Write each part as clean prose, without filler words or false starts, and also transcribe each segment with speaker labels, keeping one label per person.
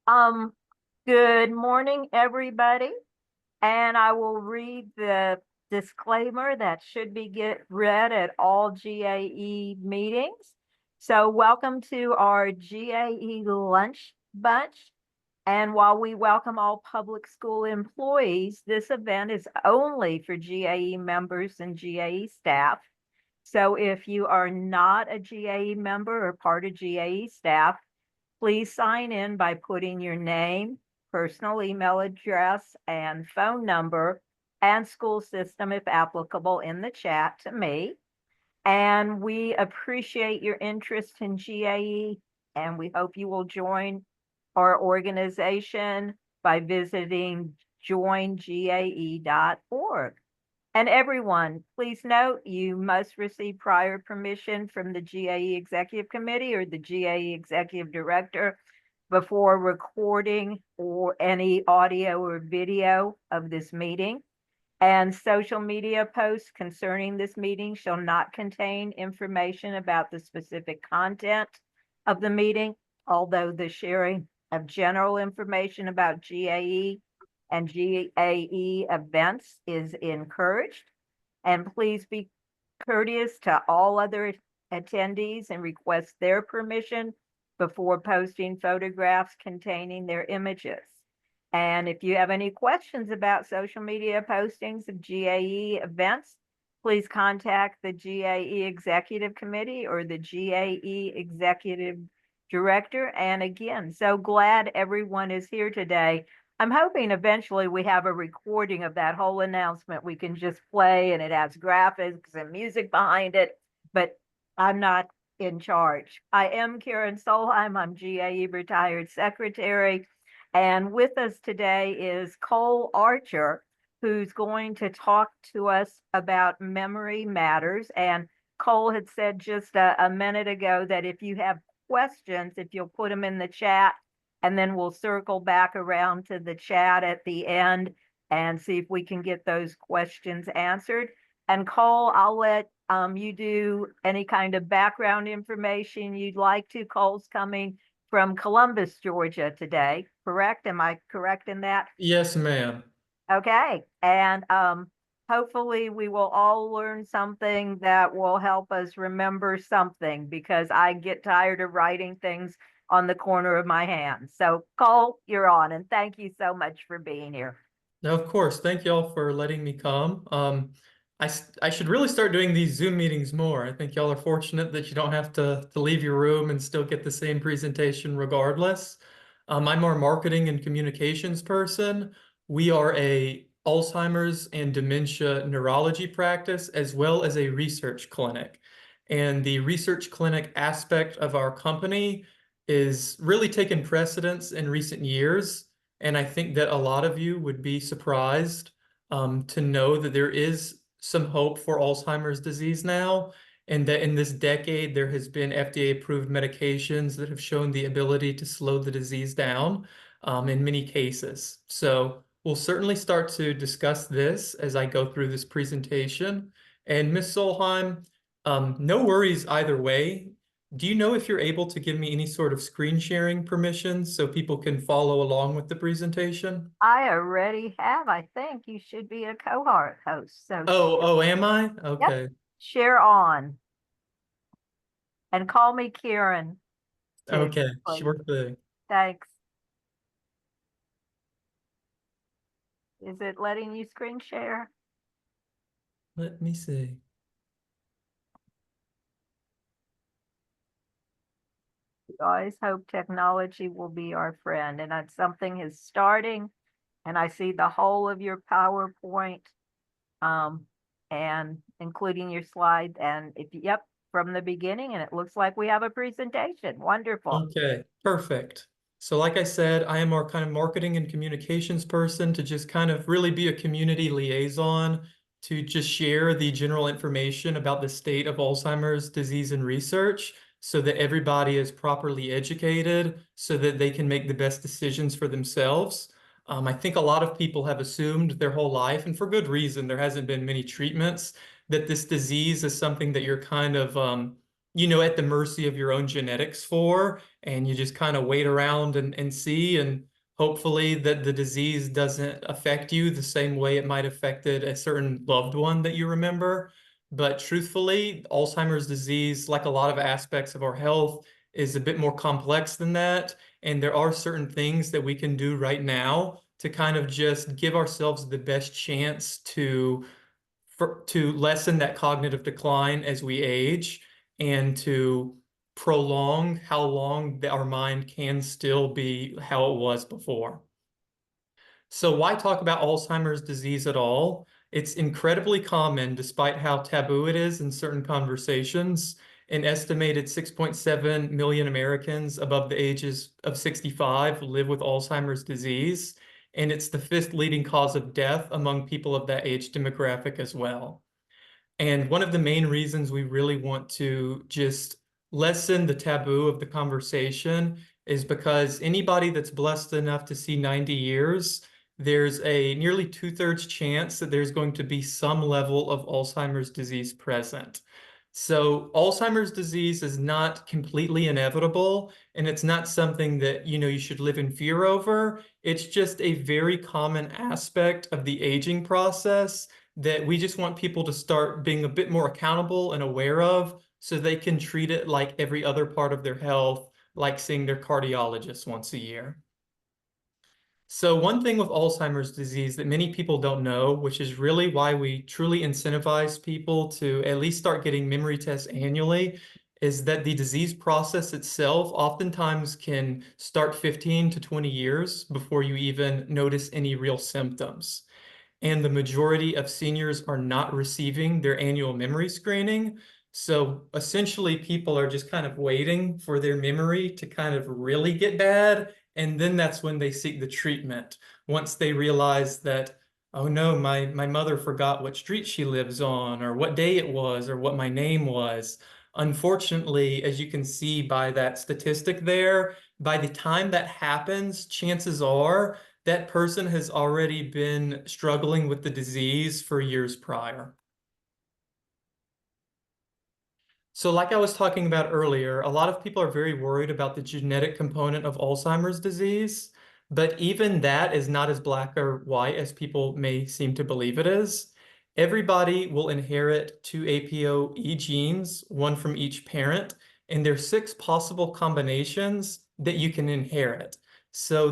Speaker 1: Um, Good morning, everybody. And I will read the disclaimer that should be get read at all GAE meetings. So welcome to our GAE lunch bunch. And while we welcome all public school employees, this event is only for GAE members and GAE staff. So if you are not a GAE member or part of GAE staff, please sign in by putting your name, personal email address, and phone number, and school system, if applicable, in the chat to me. And we appreciate your interest in GAE, and we hope you will join our organization by visiting joingae.org. And everyone, please note you must receive prior permission from the GAE Executive Committee or the GAE Executive Director before recording or any audio or video of this meeting. And social media posts concerning this meeting shall not contain information about the specific content of the meeting, although the sharing of general information about GAE and GAE events is encouraged. And please be courteous to all other attendees and request their permission before posting photographs containing their images. And if you have any questions about social media postings of GAE events, please contact the GAE Executive Committee or the GAE Executive Director. And again, so glad everyone is here today. I'm hoping eventually we have a recording of that whole announcement we can just play, and it has graphics and music behind it, but I'm not in charge. I am Karen Solheim. I'm GAE retired secretary. And with us today is Cole Archer, who's going to talk to us about memory matters. And Cole had said just a minute ago that if you have questions, if you'll put them in the chat, and then we'll circle back around to the chat at the end and see if we can get those questions answered. And Cole, I'll let you do any kind of background information you'd like to. Cole's coming from Columbus, Georgia today, correct? Am I correct in that?
Speaker 2: Yes, ma'am.
Speaker 1: Okay. And hopefully we will all learn something that will help us remember something, because I get tired of writing things on the corner of my hand. So Cole, you're on, and thank you so much for being here.
Speaker 2: No, of course. Thank y'all for letting me come. I should really start doing these Zoom meetings more. I think y'all are fortunate that you don't have to leave your room and still get the same presentation regardless. I'm our marketing and communications person. We are a Alzheimer's and dementia neurology practice as well as a research clinic. And the research clinic aspect of our company is really taken precedence in recent years. And I think that a lot of you would be surprised to know that there is some hope for Alzheimer's disease now, and that in this decade there has been FDA-approved medications that have shown the ability to slow the disease down in many cases. So we'll certainly start to discuss this as I go through this presentation. And Ms. Solheim, no worries either way. Do you know if you're able to give me any sort of screen sharing permissions so people can follow along with the presentation?
Speaker 1: I already have. I think you should be a cohort host. So
Speaker 2: Oh, am I?
Speaker 1: yep,
Speaker 2: Okay.
Speaker 1: share on and call me Kieran too,
Speaker 2: Okay,
Speaker 1: please.
Speaker 2: sure thing.
Speaker 1: Thanks. Is it letting you screen share?
Speaker 2: Let me see.
Speaker 1: We always hope technology will be our friend, and that something is starting, and I see the whole of your PowerPoint, um, and including your slide. And if, yep, from the beginning, and it looks like we have a presentation. Wonderful.
Speaker 2: Okay, perfect. So like I said, I am our kind of marketing and communications person to just kind of really be a community liaison to just share the general information about the state of Alzheimer's disease and research so that everybody is properly educated so that they can make the best decisions for themselves. I think a lot of people have assumed their whole life, and for good reason, there hasn't been many treatments, that this disease is something that you're kind of at the mercy of your own genetics for, and you just kind of wait around and see, and hopefully that the disease doesn't affect you the same way it might have affected a certain loved one that you remember. But truthfully, Alzheimer's disease, like a lot of aspects of our health, is a bit more complex than that. And there are certain things that we can do right now to kind of just give ourselves the best chance to lessen that cognitive decline as we age and to prolong how long our mind can still be how it was before. So why talk about Alzheimer's disease at all? It's incredibly common, despite how taboo it is in certain conversations. An estimated 6.7 million Americans above the ages of 65 live with Alzheimer's disease, and it's the fifth leading cause of death among people of that age demographic as well. And one of the main reasons we really want to just lessen the taboo of the conversation is because anybody that's blessed enough to see 90 years, there's a nearly two-thirds chance that there's going to be some level of Alzheimer's disease present. So Alzheimer's disease is not completely inevitable, and it's not something that, you should live in fear over. It's just a very common aspect of the aging process that we just want people to start being a bit more accountable and aware of so they can treat it like every other part of their health, like seeing their cardiologist once a year. So one thing with Alzheimer's disease that many people don't know, which is really why we truly incentivize people to at least start getting memory tests annually, is that the disease process itself oftentimes can start 15 to 20 years before you even notice any real symptoms, and the majority of seniors are not receiving their annual memory screening. So essentially, people are just kind of waiting for their memory to kind of really get bad. And then that's when they seek the treatment. Once they realize that, oh no, my mother forgot what street she lives on, or what day it was, or what my name was. Unfortunately, as you can see by that statistic there, by the time that happens, chances are that person has already been struggling with the disease for years prior. So like I was talking about earlier, a lot of people are very worried about the genetic component of Alzheimer's disease, but even that is not as black or white as people may seem to believe it is. Everybody will inherit two APOE genes, one from each parent, and there's six possible combinations that you can inherit. So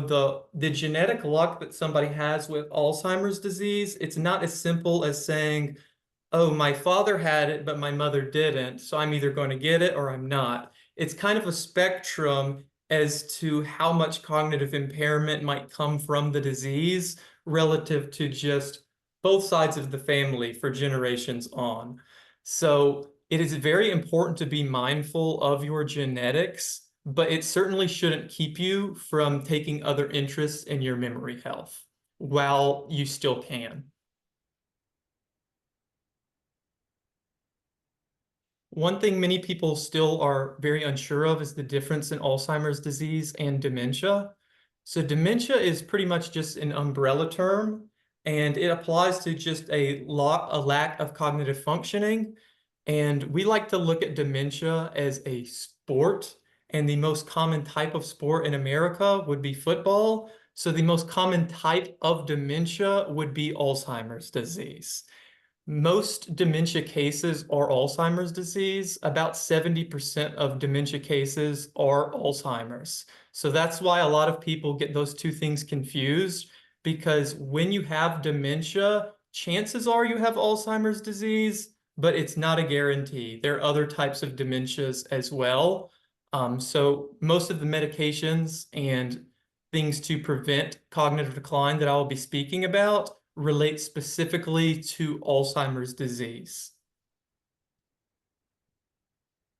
Speaker 2: the genetic luck that somebody has with Alzheimer's disease, it's not as simple as saying, oh, my father had it, but my mother didn't, so I'm either going to get it or I'm not. It's kind of a spectrum as to how much cognitive impairment might come from the disease relative to just both sides of the family for generations on. So it is very important to be mindful of your genetics, but it certainly shouldn't keep you from taking other interests in your memory health while you still can. One thing many people still are very unsure of is the difference in Alzheimer's disease and dementia. So dementia is pretty much just an umbrella term, and it applies to just a lack of cognitive functioning. And we like to look at dementia as a sport, and the most common type of sport in America would be football. So the most common type of dementia would be Alzheimer's disease. Most dementia cases are Alzheimer's disease. About 70% of dementia cases are Alzheimer's. So that's why a lot of people get those two things confused, because when you have dementia, chances are you have Alzheimer's disease, but it's not a guarantee. There are other types of dementias as well. So most of the medications and things to prevent cognitive decline that I will be speaking about relate specifically to Alzheimer's disease.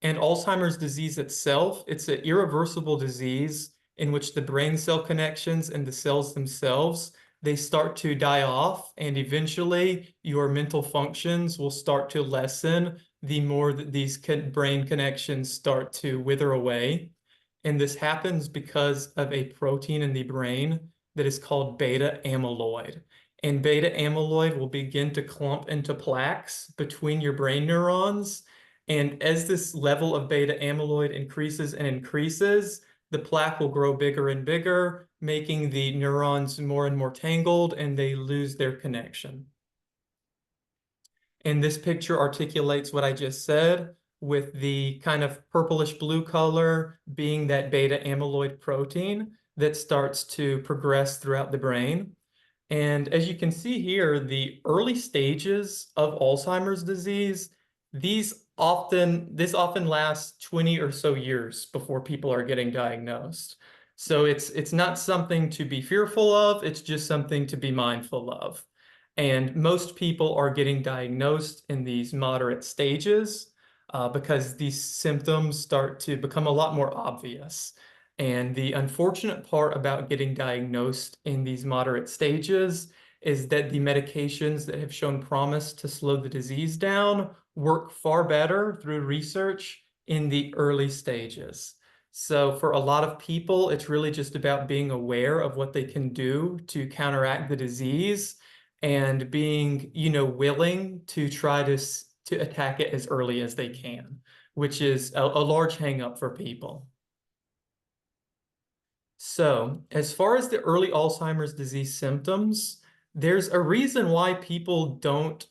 Speaker 2: And Alzheimer's disease itself, it's an irreversible disease in which the brain cell connections and the cells themselves, they start to die off, and eventually your mental functions will start to lessen the more that these brain connections start to wither away. And this happens because of a protein in the brain that is called beta amyloid. And beta amyloid will begin to clump into plaques between your brain neurons. And as this level of beta amyloid increases and increases, the plaque will grow bigger and bigger, making the neurons more and more tangled, and they lose their connection. And this picture articulates what I just said, with the kind of purplish blue color being that beta amyloid protein that starts to progress throughout the brain. And as you can see here, the early stages of Alzheimer's disease, this often lasts 20 or so years before people are getting diagnosed. So it's not something to be fearful of, it's just something to be mindful of. And most people are getting diagnosed in these moderate stages because these symptoms start to become a lot more obvious. And the unfortunate part about getting diagnosed in these moderate stages is that the medications that have shown promise to slow the disease down work far better through research in the early stages. So for a lot of people, it's really just about being aware of what they can do to counteract the disease and being, willing to try to attack it as early as they can, which is a large hang up for people. So, as far as the early Alzheimer's disease symptoms, there's a reason why people don't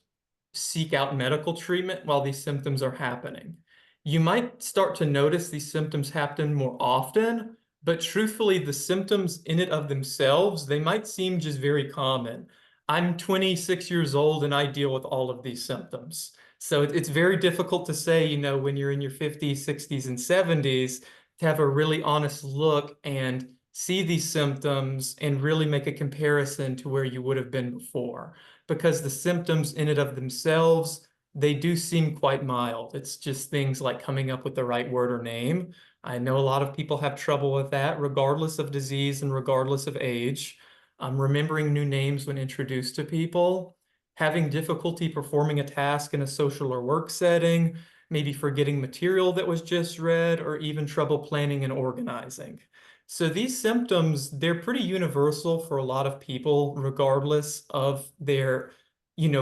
Speaker 2: seek out medical treatment while these symptoms are happening. You might start to notice these symptoms happen more often, but truthfully, the symptoms in and of themselves, they might seem just very common. I'm 26 years old and I deal with all of these symptoms. So it's very difficult to say, when you're in your 50s, 60s, and 70s, to have a really honest look and see these symptoms and really make a comparison to where you would have been before. Because the symptoms in and of themselves, they do seem quite mild. It's just things like coming up with the right word or name. I know a lot of people have trouble with that, regardless of disease and regardless of age. Remembering new names when introduced to people, having difficulty performing a task in a social or work setting, maybe forgetting material that was just read, or even trouble planning and organizing. So these symptoms, they're pretty universal for a lot of people, regardless of their,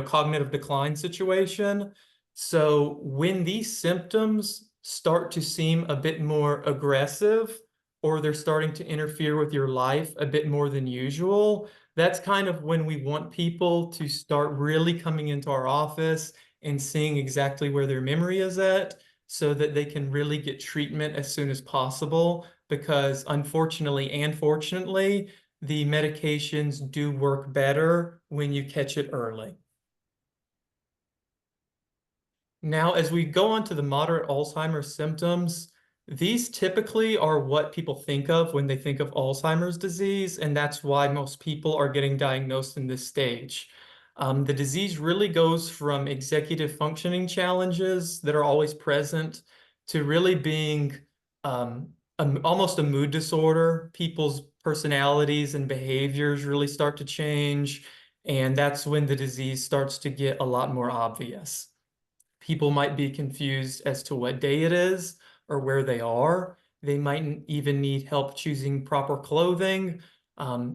Speaker 2: cognitive decline situation. So when these symptoms start to seem a bit more aggressive, or they're starting to interfere with your life a bit more than usual, that's kind of when we want people to start really coming into our office and seeing exactly where their memory is at so that they can really get treatment as soon as possible. Because unfortunately and fortunately, the medications do work better when you catch it early. Now, as we go on to the moderate Alzheimer's symptoms, these typically are what people think of when they think of Alzheimer's disease, and that's why most people are getting diagnosed in this stage. The disease really goes from executive functioning challenges that are always present to really being almost a mood disorder. People's personalities and behaviors really start to change, and that's when the disease starts to get a lot more obvious. People might be confused as to what day it is or where they are. They might even need help choosing proper clothing.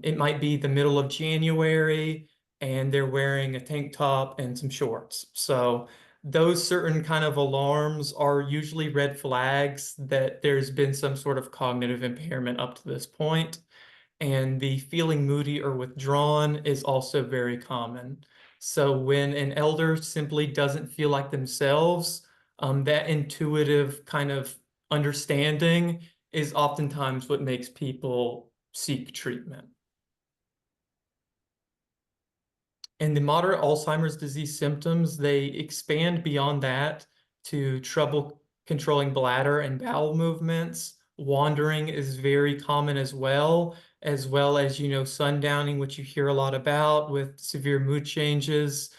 Speaker 2: It might be the middle of January and they're wearing a tank top and some shorts. So those certain kind of alarms are usually red flags that there's been some sort of cognitive impairment up to this point. And the feeling moody or withdrawn is also very common. So when an elder simply doesn't feel like themselves, that intuitive kind of understanding is oftentimes what makes people seek treatment. And the moderate Alzheimer's disease symptoms, they expand beyond that to trouble controlling bladder and bowel movements. Wandering is very common as well as, sundowning, which you hear a lot about with severe mood changes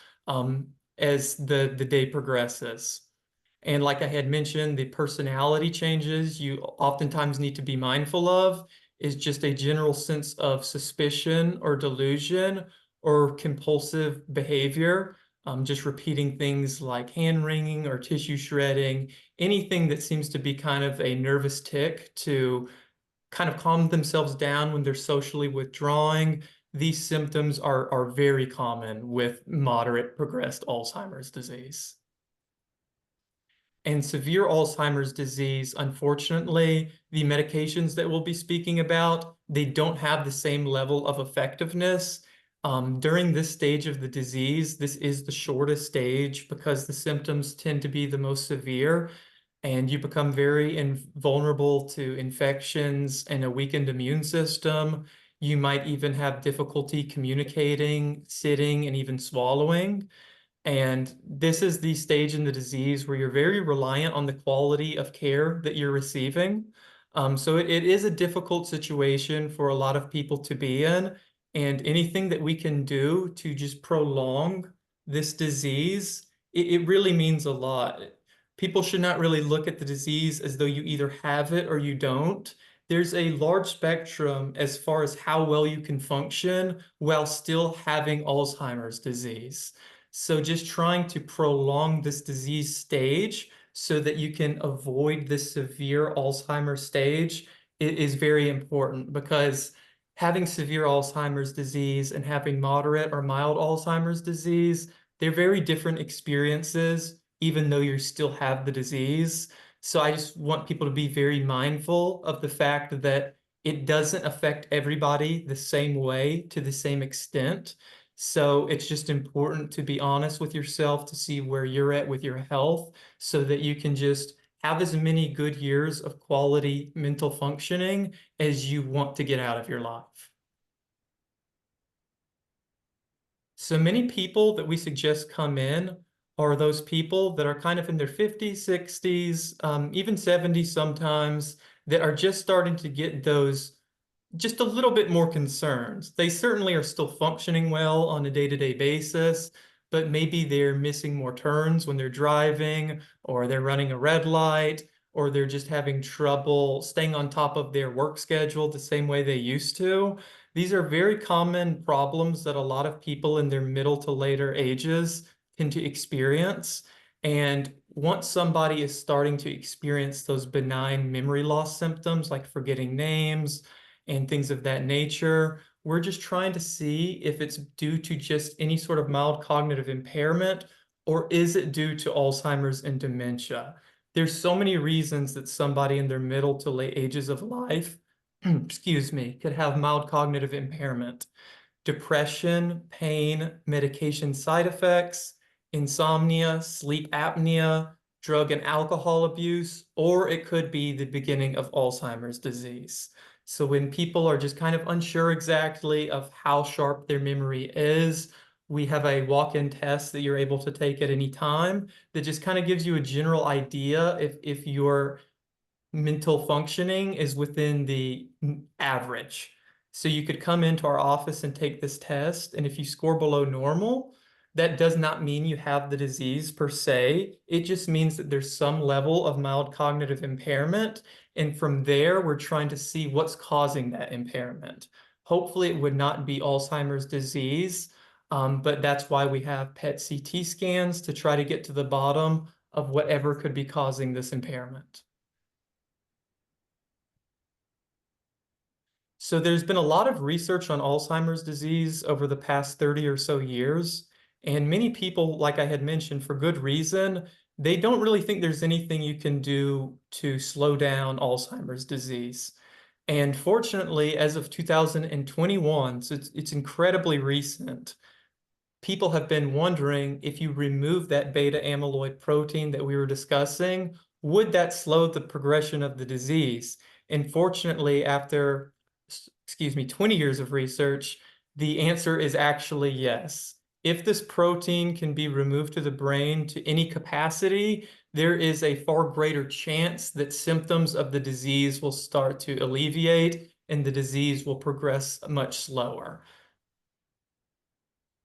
Speaker 2: as the day progresses. And like I had mentioned, the personality changes you oftentimes need to be mindful of is just a general sense of suspicion or delusion or compulsive behavior, just repeating things like hand wringing or tissue shredding, anything that seems to be kind of a nervous tick to kind of calm themselves down when they're socially withdrawing. These symptoms are very common with moderate progressed Alzheimer's disease. And severe Alzheimer's disease, unfortunately, the medications that we'll be speaking about, they don't have the same level of effectiveness. During this stage of the disease, this is the shortest stage because the symptoms tend to be the most severe, and you become very vulnerable to infections and a weakened immune system. You might even have difficulty communicating, sitting, and even swallowing. And this is the stage in the disease where you're very reliant on the quality of care that you're receiving. So it is a difficult situation for a lot of people to be in. And anything that we can do to just prolong this disease, it really means a lot. People should not really look at the disease as though you either have it or you don't. There's a large spectrum as far as how well you can function while still having Alzheimer's disease. So just trying to prolong this disease stage so that you can avoid this severe Alzheimer's stage is very important, because having severe Alzheimer's disease and having moderate or mild Alzheimer's disease, they're very different experiences, even though you still have the disease. So I just want people to be very mindful of the fact that it doesn't affect everybody the same way to the same extent. So it's just important to be honest with yourself to see where you're at with your health so that you can just have as many good years of quality mental functioning as you want to get out of your life. So many people that we suggest come in are those people that are kind of in their 50s, 60s, even 70s sometimes, that are just starting to get those just a little bit more concerns. They certainly are still functioning well on a day-to-day basis, but maybe they're missing more turns when they're driving, or they're running a red light, or they're just having trouble staying on top of their work schedule the same way they used to. These are very common problems that a lot of people in their middle to later ages tend to experience. And once somebody is starting to experience those benign memory loss symptoms like forgetting names and things of that nature, we're just trying to see if it's due to just any sort of mild cognitive impairment, or is it due to Alzheimer's and dementia. There's so many reasons that somebody in their middle to late ages of life, excuse me, could have mild cognitive impairment: depression, pain, medication side effects, insomnia, sleep apnea, drug and alcohol abuse, or it could be the beginning of Alzheimer's disease. So when people are just kind of unsure exactly of how sharp their memory is, we have a walk-in test that you're able to take at any time that just kind of gives you a general idea if your mental functioning is within the average. So you could come into our office and take this test, and if you score below normal, that does not mean you have the disease per se. It just means that there's some level of mild cognitive impairment, and from there, we're trying to see what's causing that impairment. Hopefully, it would not be Alzheimer's disease, but that's why we have PET CT scans to try to get to the bottom of whatever could be causing this impairment. So there's been a lot of research on Alzheimer's disease over the past 30 or so years. And many people, like I had mentioned, for good reason, they don't really think there's anything you can do to slow down Alzheimer's disease. And fortunately, as of 2021, so it's incredibly recent, people have been wondering, if you remove that beta amyloid protein that we were discussing, would that slow the progression of the disease? And fortunately, after, excuse me, 20 years of research, the answer is actually yes. If this protein can be removed to the brain to any capacity, there is a far greater chance that symptoms of the disease will start to alleviate and the disease will progress much slower.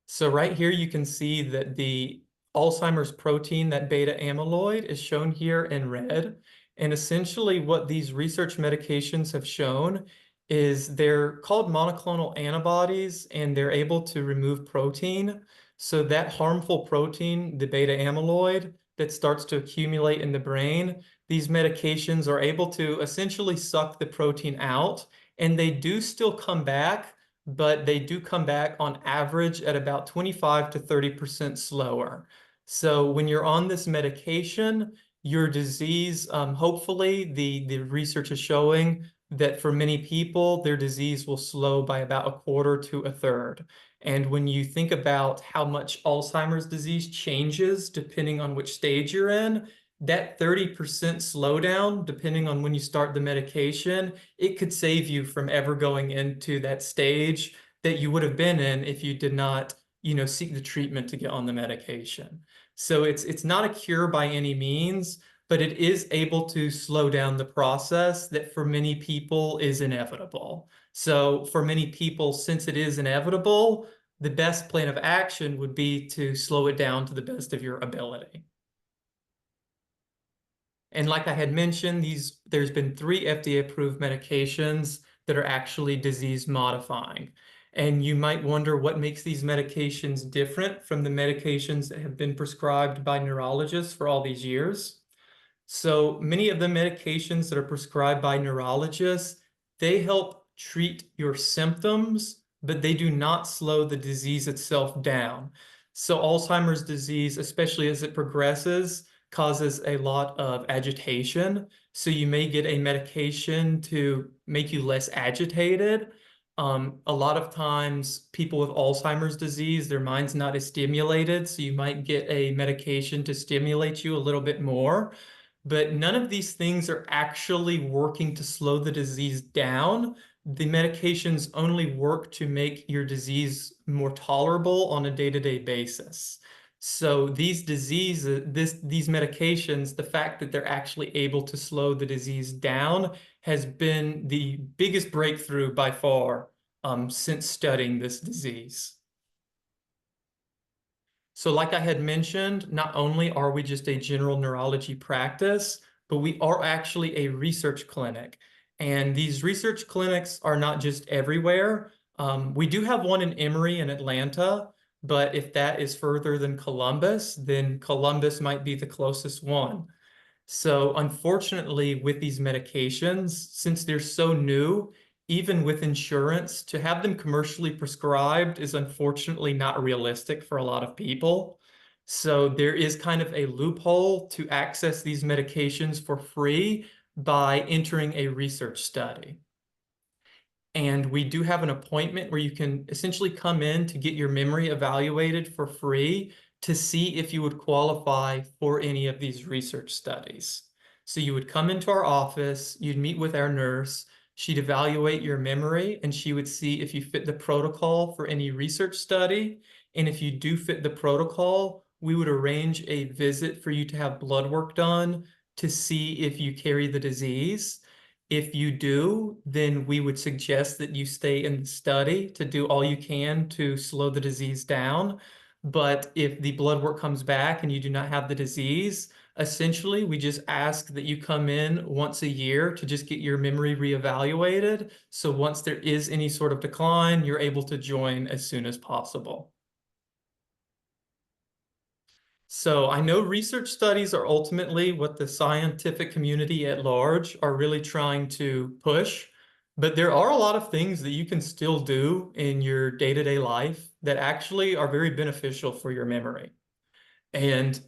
Speaker 2: So right here, you can see that the Alzheimer's protein, that beta amyloid, is shown here in red. And essentially what these research medications have shown is they're called monoclonal antibodies, and they're able to remove protein. So that harmful protein, the beta amyloid, that starts to accumulate in the brain, these medications are able to essentially suck the protein out, and they do still come back, but they do come back on average at about 25 to 30% slower. So when you're on this medication, your disease, hopefully the research is showing that for many people, their disease will slow by about a quarter to a third. And when you think about how much Alzheimer's disease changes depending on which stage you're in, that 30% slowdown, depending on when you start the medication, it could save you from ever going into that stage that you would have been in if you did not, seek the treatment to get on the medication. So it's not a cure by any means, but it is able to slow down the process that for many people is inevitable. So for many people, since it is inevitable, the best plan of action would be to slow it down to the best of your ability. And like I had mentioned, there's been 3 FDA-approved medications that are actually disease modifying. And you might wonder what makes these medications different from the medications that have been prescribed by neurologists for all these years. So many of the medications that are prescribed by neurologists, they help treat your symptoms, but they do not slow the disease itself down. So Alzheimer's disease, especially as it progresses, causes a lot of agitation. So you may get a medication to make you less agitated. A lot of times people with Alzheimer's disease, their mind's not as stimulated. So you might get a medication to stimulate you a little bit more. But none of these things are actually working to slow the disease down. The medications only work to make your disease more tolerable on a day-to-day basis. So these medications, the fact that they're actually able to slow the disease down has been the biggest breakthrough by far since studying this disease. So like I had mentioned, not only are we just a general neurology practice, but we are actually a research clinic. And these research clinics are not just everywhere. We do have one in Emory in Atlanta, but if that is further than Columbus, then Columbus might be the closest one. So unfortunately, with these medications, since they're so new, even with insurance, to have them commercially prescribed is unfortunately not realistic for a lot of people. So there is kind of a loophole to access these medications for free by entering a research study. And we do have an appointment where you can essentially come in to get your memory evaluated for free to see if you would qualify for any of these research studies. So you would come into our office, you'd meet with our nurse, she'd evaluate your memory, and she would see if you fit the protocol for any research study. And if you do fit the protocol, we would arrange a visit for you to have blood work done to see if you carry the disease. If you do, then we would suggest that you stay in the study to do all you can to slow the disease down. But if the blood work comes back and you do not have the disease, essentially we just ask that you come in once a year to just get your memory reevaluated. So once there is any sort of decline, you're able to join as soon as possible. So I know research studies are ultimately what the scientific community at large are really trying to push, but there are a lot of things that you can still do in your day-to-day life that actually are very beneficial for your memory. And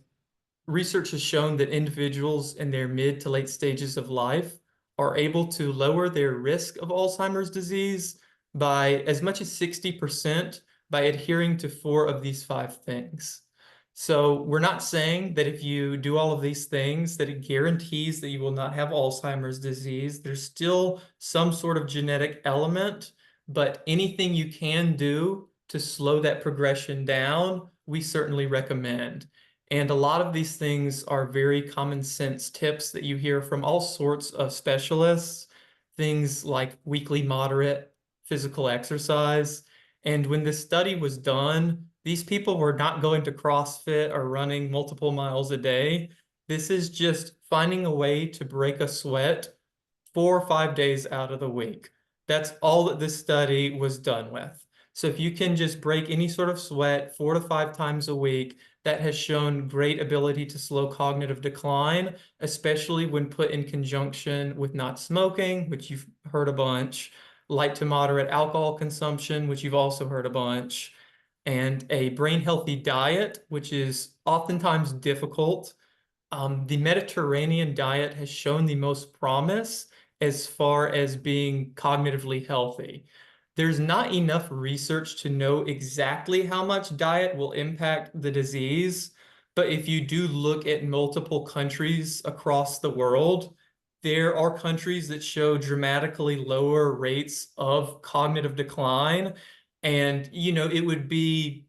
Speaker 2: research has shown that individuals in their mid to late stages of life are able to lower their risk of Alzheimer's disease by as much as 60% by adhering to 4 of these 5 things. So we're not saying that if you do all of these things that it guarantees that you will not have Alzheimer's disease. There's still some sort of genetic element, but anything you can do to slow that progression down, we certainly recommend. And a lot of these things are very common sense tips that you hear from all sorts of specialists, things like weekly moderate physical exercise. And when this study was done, these people were not going to CrossFit or running multiple miles a day. This is just finding a way to break a sweat 4 or 5 days out of the week. That's all that this study was done with. So if you can just break any sort of sweat 4 to 5 times a week, that has shown great ability to slow cognitive decline, especially when put in conjunction with not smoking, which you've heard a bunch, light to moderate alcohol consumption, which you've also heard a bunch, and a brain healthy diet, which is oftentimes difficult. The Mediterranean diet has shown the most promise as far as being cognitively healthy. There's not enough research to know exactly how much diet will impact the disease, but if you do look at multiple countries across the world, there are countries that show dramatically lower rates of cognitive decline. And, it would be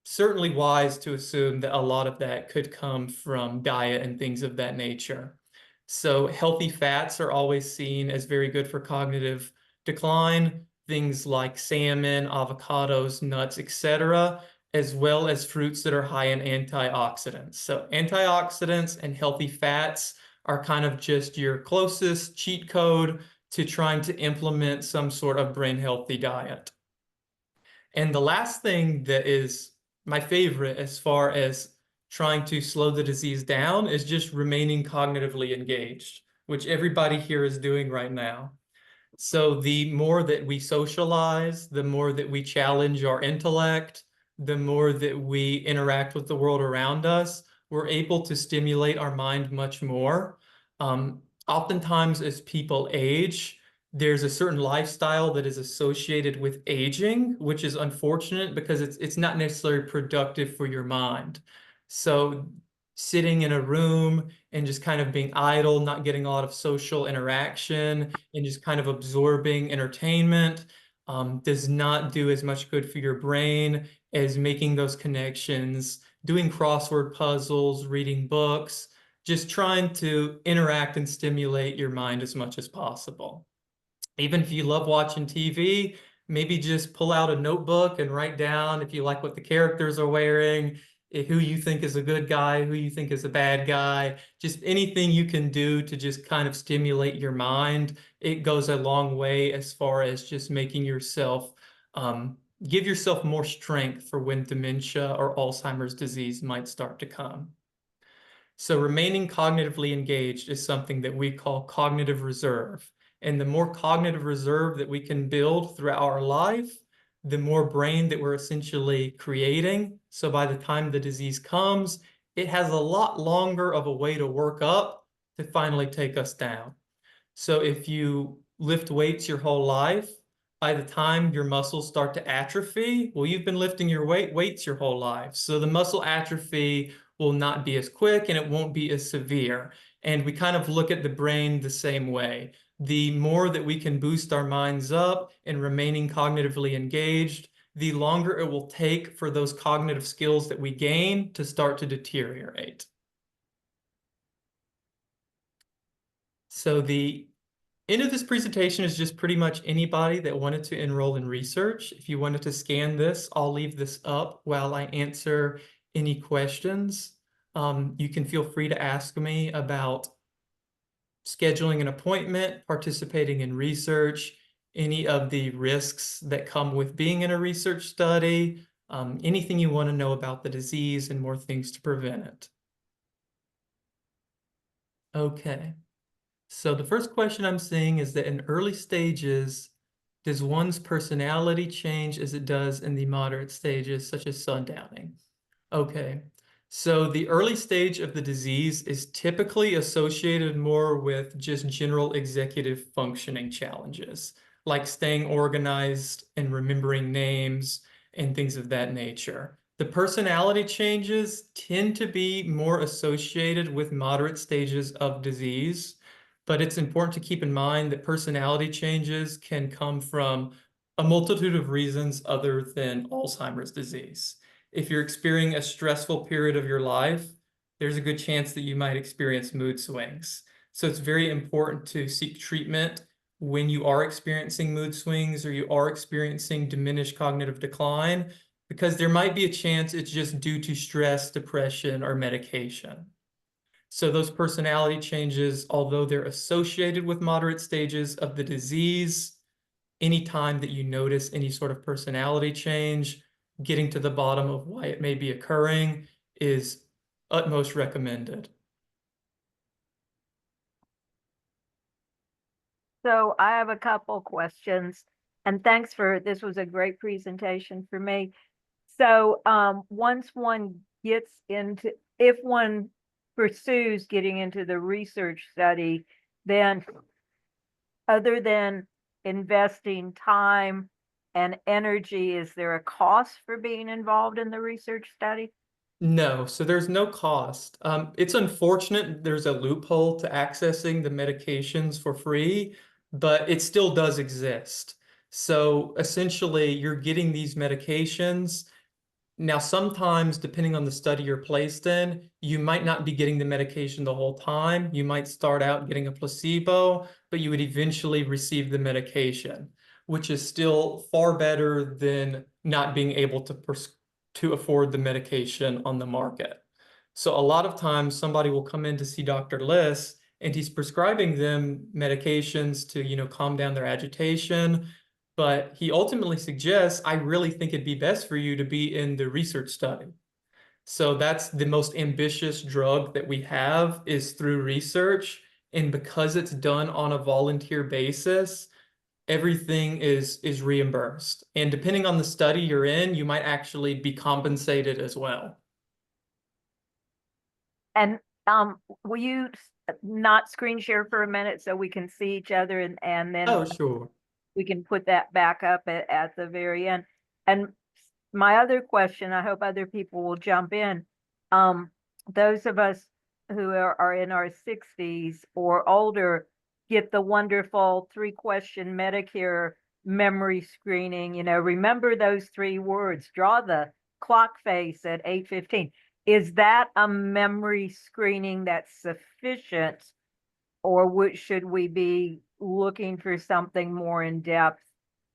Speaker 2: certainly wise to assume that a lot of that could come from diet and things of that nature. So healthy fats are always seen as very good for cognitive decline, things like salmon, avocados, nuts, etc., as well as fruits that are high in antioxidants. So antioxidants and healthy fats are kind of just your closest cheat code to trying to implement some sort of brain healthy diet. And the last thing that is my favorite as far as trying to slow the disease down is just remaining cognitively engaged, which everybody here is doing right now. So the more that we socialize, the more that we challenge our intellect, the more that we interact with the world around us, we're able to stimulate our mind much more. Oftentimes, as people age, there's a certain lifestyle that is associated with aging, which is unfortunate because it's not necessarily productive for your mind. So sitting in a room and just kind of being idle, not getting a lot of social interaction, and just kind of absorbing entertainment does not do as much good for your brain as making those connections, doing crossword puzzles, reading books, just trying to interact and stimulate your mind as much as possible. Even if you love watching TV, maybe just pull out a notebook and write down if you like what the characters are wearing, who you think is a good guy, who you think is a bad guy, just anything you can do to just kind of stimulate your mind. It goes a long way as far as just making yourself, give yourself more strength for when dementia or Alzheimer's disease might start to come. So remaining cognitively engaged is something that we call cognitive reserve. And the more cognitive reserve that we can build throughout our life, the more brain that we're essentially creating. So by the time the disease comes, it has a lot longer of a way to work up to finally take us down. So if you lift weights your whole life, by the time your muscles start to atrophy, well, you've been lifting your weights your whole life. So the muscle atrophy will not be as quick and it won't be as severe. And we kind of look at the brain the same way. The more that we can boost our minds up and remaining cognitively engaged, the longer it will take for those cognitive skills that we gain to start to deteriorate. So the end of this presentation is just pretty much anybody that wanted to enroll in research. If you wanted to scan this, I'll leave this up while I answer any questions. You can feel free to ask me about scheduling an appointment, participating in research, any of the risks that come with being in a research study, anything you want to know about the disease and more things to prevent it. Okay. So the first question I'm seeing is that in early stages, does one's personality change as it does in the moderate stages, such as sundowning? Okay. So the early stage of the disease is typically associated more with just general executive functioning challenges, like staying organized and remembering names and things of that nature. The personality changes tend to be more associated with moderate stages of disease, but it's important to keep in mind that personality changes can come from a multitude of reasons other than Alzheimer's disease. If you're experiencing a stressful period of your life, there's a good chance that you might experience mood swings. So it's very important to seek treatment when you are experiencing mood swings or you are experiencing diminished cognitive decline, because there might be a chance it's just due to stress, depression, or medication. So those personality changes, although they're associated with moderate stages of the disease, anytime that you notice any sort of personality change, getting to the bottom of why it may be occurring is utmost recommended.
Speaker 1: So I have a couple questions, and thanks for, this was a great presentation for me. So once one gets into, if one pursues getting into the research study, then other than investing time and energy, is there a cost for being involved in the research study?
Speaker 2: No, so there's no cost. It's unfortunate there's a loophole to accessing the medications for free, but it still does exist. So essentially, you're getting these medications. Now, sometimes, depending on the study you're placed in, you might not be getting the medication the whole time. You might start out getting a placebo, but you would eventually receive the medication, which is still far better than not being able to afford the medication on the market. So a lot of times somebody will come in to see Dr. Liss and he's prescribing them medications to, calm down their agitation. But he ultimately suggests, I really think it'd be best for you to be in the research study. So that's the most ambitious drug that we have is through research. And because it's done on a volunteer basis, everything is reimbursed. And depending on the study you're in, you might actually be compensated as well.
Speaker 1: And will you not screen share for a minute so we can see each other, and then
Speaker 2: Oh, sure.
Speaker 1: we can put that back up at the very end? And my other question, I hope other people will jump in. Those of us who are in our 60s or older get the wonderful 3-question Medicare memory screening. Remember those 3 words, draw the clock face at 8:15. Is that a memory screening that's sufficient, or should we be looking for something more in depth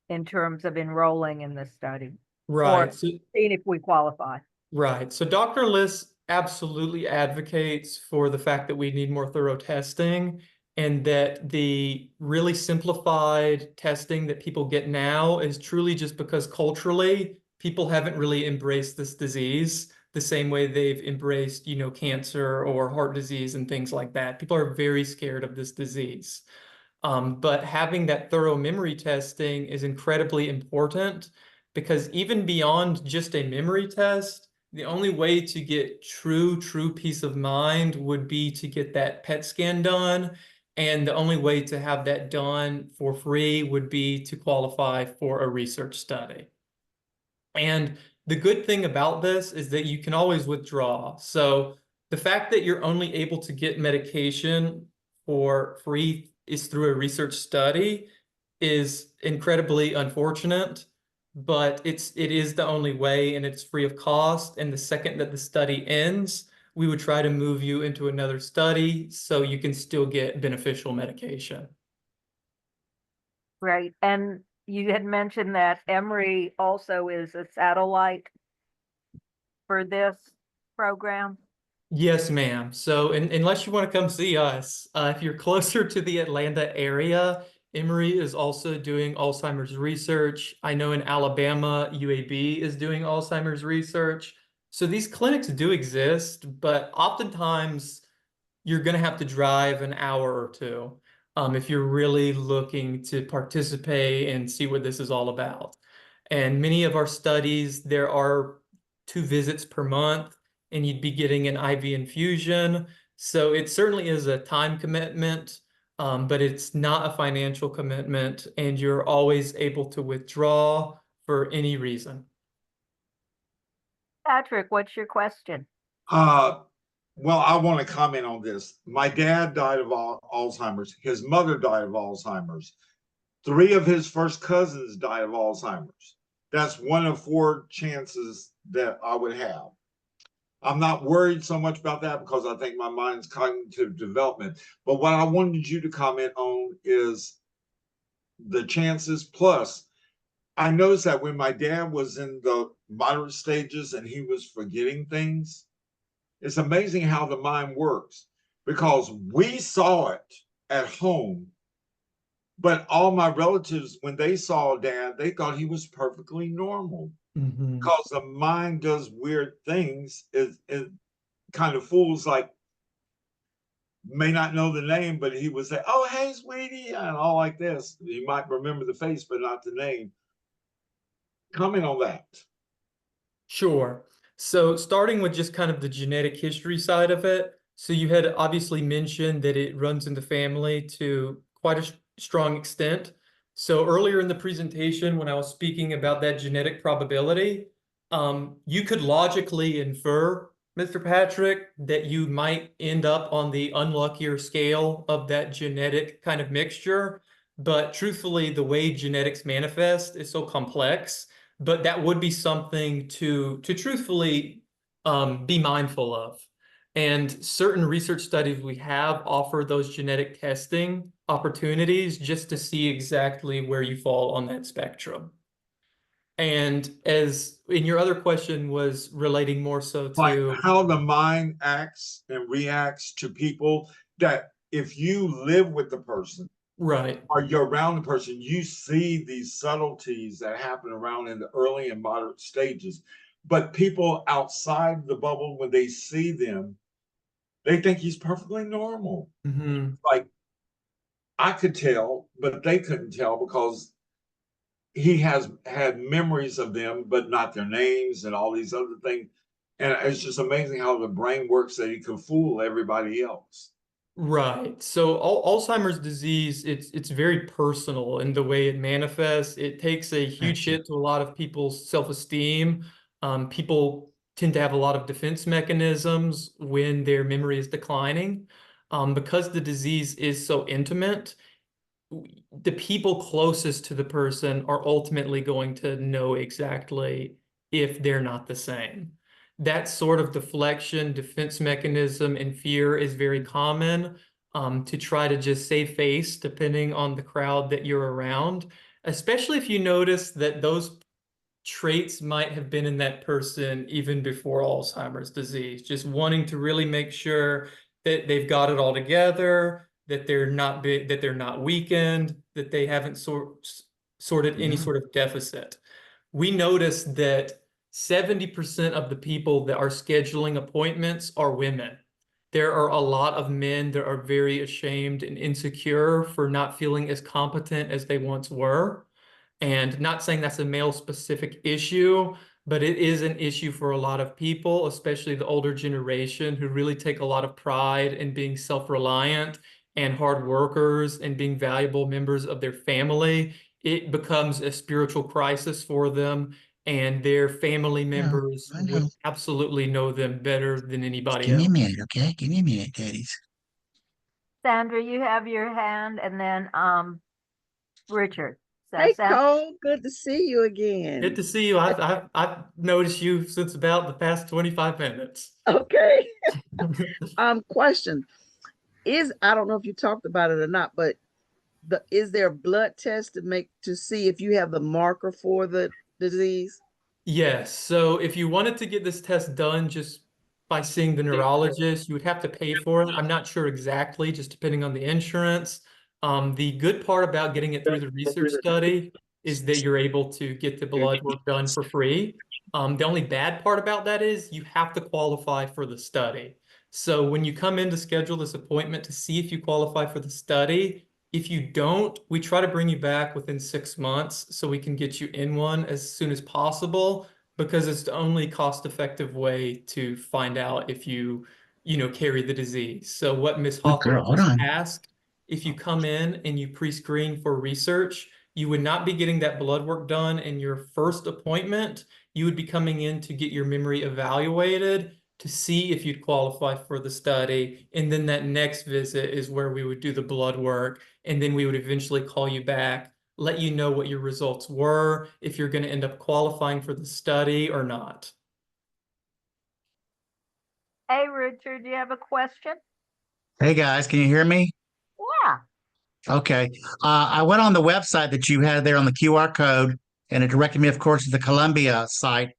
Speaker 1: in terms of enrolling in the study
Speaker 2: Right.
Speaker 1: or
Speaker 2: So
Speaker 1: seeing if we qualify?
Speaker 2: Right. So Dr. Liss absolutely advocates for the fact that we need more thorough testing and that the really simplified testing that people get now is truly just because culturally people haven't really embraced this disease the same way they've embraced, cancer or heart disease and things like that. People are very scared of this disease. But having that thorough memory testing is incredibly important because even beyond just a memory test, the only way to get true peace of mind would be to get that PET scan done. And the only way to have that done for free would be to qualify for a research study. And the good thing about this is that you can always withdraw. So the fact that you're only able to get medication for free is through a research study is incredibly unfortunate, but it is the only way and it's free of cost. And the second that the study ends, we would try to move you into another study so you can still get beneficial medication.
Speaker 1: Right. And you had mentioned that Emory also is a satellite for this program.
Speaker 2: Yes, ma'am. So unless you want to come see us, if you're closer to the Atlanta area, Emory is also doing Alzheimer's research. I know in Alabama, UAB is doing Alzheimer's research. So these clinics do exist, but oftentimes you're going to have to drive an hour or two if you're really looking to participate and see what this is all about. And many of our studies, there are 2 visits per month, and you'd be getting an IV infusion. So it certainly is a time commitment, but it's not a financial commitment, and you're always able to withdraw for any reason.
Speaker 1: Patrick, what's your question?
Speaker 3: Uh, well, I want to comment on this. My dad died of Alzheimer's. His mother died of Alzheimer's. 3 of his first cousins died of Alzheimer's. That's 1 of 4 chances that I would have. I'm not worried so much about that because I think my mind's cognitive development. But what I wanted you to comment on is the chances. Plus, I noticed that when my dad was in the moderate stages and he was forgetting things, it's amazing how the mind works because we saw it at home, but all my relatives, when they saw dad, they thought he was perfectly normal
Speaker 2: Mhm.
Speaker 3: because the mind does weird things. It kind of fools, like, may not know the name, but he would say, "Oh, hey, sweetie," and all like this. You might remember the face, but not the name. Comment on that.
Speaker 2: Sure. So starting with just kind of the genetic history side of it, So you had obviously mentioned that it runs in the family to quite a strong extent. So earlier in the presentation, when I was speaking about that genetic probability, you could logically infer, Mr. Patrick, that you might end up on the unluckier scale of that genetic kind of mixture. But truthfully, the way genetics manifest is so complex, but that would be something to truthfully be mindful of. And certain research studies we have offer those genetic testing opportunities just to see exactly where you fall on that spectrum. And as in your other question was relating more so
Speaker 3: Like
Speaker 2: to,
Speaker 3: how the mind acts and reacts to people, that if you live with the person
Speaker 2: right,
Speaker 3: or you're around the person, you see these subtleties that happen around in the early and moderate stages. But people outside the bubble, when they see them, they think he's perfectly normal.
Speaker 2: mhm.
Speaker 3: Like I could tell, but they couldn't tell because he has had memories of them, but not their names and all these other things. And it's just amazing how the brain works that he can fool everybody else.
Speaker 2: Right. So Alzheimer's disease, it's very personal in the way it manifests. It takes a huge
Speaker 4: Gotcha.
Speaker 2: hit to a lot of people's self-esteem. People tend to have a lot of defense mechanisms when their memory is declining. Because the disease is so intimate, the people closest to the person are ultimately going to know exactly if they're not the same. That sort of deflection, defense mechanism, and fear is very common to try to just save face depending on the crowd that you're around, especially if you notice that those traits might have been in that person even before Alzheimer's disease, just wanting to really make sure that they've got it all together, that they're not weakened, that they haven't sorted any
Speaker 4: Yeah.
Speaker 2: sort of deficit. We noticed that 70% of the people that are scheduling appointments are women. There are a lot of men that are very ashamed and insecure for not feeling as competent as they once were. And not saying that's a male specific issue, but it is an issue for a lot of people, especially the older generation who really take a lot of pride in being self-reliant and hard workers and being valuable members of their family. It becomes a spiritual crisis for them, and their family
Speaker 4: Yeah,
Speaker 2: members
Speaker 4: I
Speaker 2: would
Speaker 4: know.
Speaker 2: absolutely know them better than
Speaker 4: Just
Speaker 2: anybody
Speaker 4: give me a
Speaker 2: else.
Speaker 4: minute, okay? Give me a minute, daddies.
Speaker 1: Sandra, you have your hand, and then Richard. So
Speaker 5: Hey,
Speaker 1: Sandra,
Speaker 5: Cole, good to see you
Speaker 2: Good
Speaker 5: again.
Speaker 2: to see you. I've noticed you since about the past 25 minutes.
Speaker 5: Okay. Question. I don't know if you talked about it or not, but is there a blood test to see if you have the marker for the disease?
Speaker 2: Yes, so if you wanted to get this test done just by seeing the neurologist, you would have to pay for it. I'm not sure exactly, just depending on the insurance. The good part about getting it through the research study is that you're able to get the blood work done for free. The only bad part about that is you have to qualify for the study. So when you come in to schedule this appointment to see if you qualify for the study, if you don't, we try to bring you back within 6 months so we can get you in one as soon as possible because it's the only cost-effective way to find out if you carry the disease. So what Ms.
Speaker 4: Good
Speaker 2: Hawthorne
Speaker 4: girl, hold
Speaker 2: just
Speaker 4: on.
Speaker 2: asked, if you come in and you pre-screen for research, you would not be getting that blood work done in your first appointment. You would be coming in to get your memory evaluated to see if you'd qualify for the study. And then that next visit is where we would do the blood work. And then we would eventually call you back, let you know what your results were, if you're going to end up qualifying for the study or not.
Speaker 1: hey Richard, do you have a question?
Speaker 4: Hey guys, can you hear me?
Speaker 1: Yeah.
Speaker 4: Okay. I went on the website that you had there on the QR code, and it directed me, of course, to the Columbia site.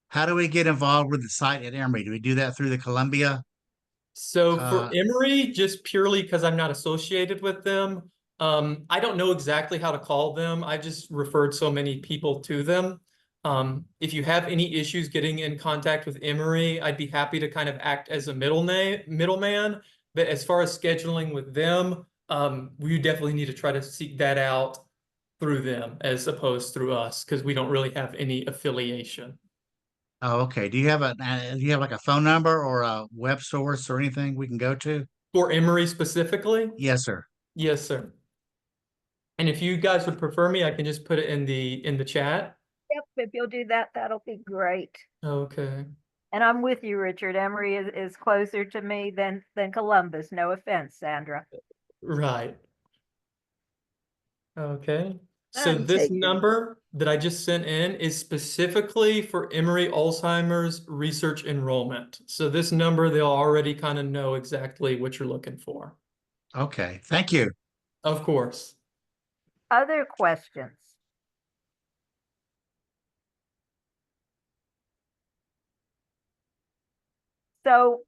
Speaker 4: How do we get involved with the site at Emory? Do we do that through the Columbia?
Speaker 2: So for
Speaker 4: Uh,
Speaker 2: Emory, just purely because I'm not associated with them, I don't know exactly how to call them. I just referred so many people to them. If you have any issues getting in contact with Emory, I'd be happy to kind of act as a middleman. But as far as scheduling with them, we definitely need to try to seek that out through them as opposed through us because we don't really have any affiliation.
Speaker 4: Oh, okay. Do you have like a phone number or a web source or anything we can go to?
Speaker 2: For Emory specifically?
Speaker 4: Yes, sir.
Speaker 2: Yes, sir. And if you guys would prefer me, I can just put it in the chat.
Speaker 1: Yep, if you'll do that, that'll be great.
Speaker 2: Okay.
Speaker 1: And I'm with you, Richard. Emory is closer to me than Columbus. No offense, Sandra.
Speaker 2: Right. Okay. So
Speaker 5: I'm
Speaker 2: this
Speaker 5: taking.
Speaker 2: number that I just sent in is specifically for Emory Alzheimer's research enrollment. So this number, they'll already kind of know exactly what you're looking for.
Speaker 4: Okay. Thank you.
Speaker 2: Of course.
Speaker 1: Other questions? So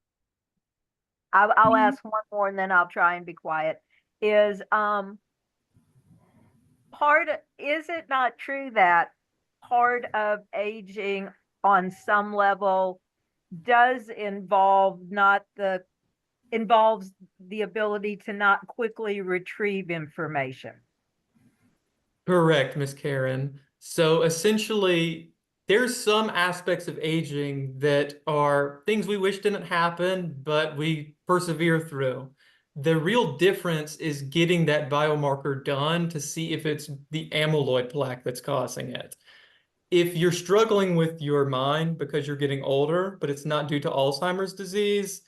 Speaker 1: I'll ask one more and then I'll try and be quiet. Is is it not true that part of aging on some level does involves the ability to not quickly retrieve information?
Speaker 2: Correct, Miss Karen. So essentially, there's some aspects of aging that are things we wish didn't happen, but we persevere through. The real difference is getting that biomarker done to see if it's the amyloid plaque that's causing it. If you're struggling with your mind because you're getting older, but it's not due to Alzheimer's disease,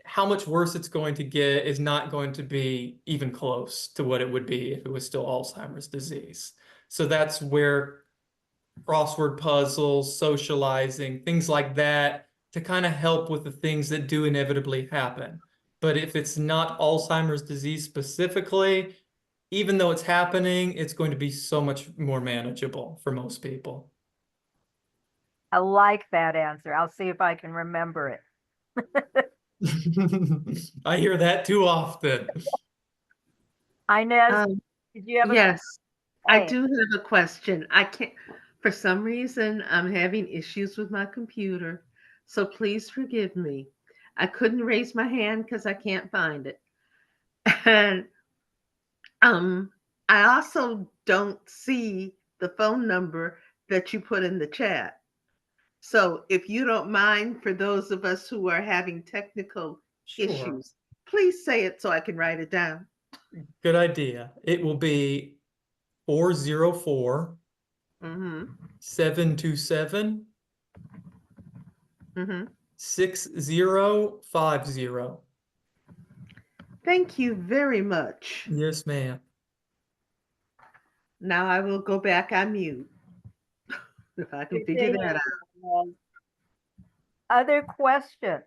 Speaker 2: how much worse it's going to get is not going to be even close to what it would be if it was still Alzheimer's disease. So that's where crossword puzzles, socializing, things like that to kind of help with the things that do inevitably happen. But if it's not Alzheimer's disease specifically, even though it's happening, it's going to be so much more manageable for most people.
Speaker 1: I like that answer. I'll see if I can remember it.
Speaker 2: I hear that too often.
Speaker 1: Inez,
Speaker 6: Um,
Speaker 1: did you have a
Speaker 6: yes, I
Speaker 1: Hey,
Speaker 6: do have a question. I can't, for some reason, I'm having issues with my computer, so please forgive me. I couldn't raise my hand because I can't find it. And um, I also don't see the phone number that you put in the chat. So if you don't mind, for those of us who are having technical
Speaker 2: Sure.
Speaker 6: issues, please say it so I can write it down.
Speaker 2: Good idea. It will be 404
Speaker 6: Mm-hmm.
Speaker 2: 727
Speaker 6: Mm-hmm.
Speaker 2: 6050.
Speaker 6: Thank you very much.
Speaker 2: Yes, ma'am.
Speaker 6: Now I will go back on mute if I can figure that out.
Speaker 1: other questions?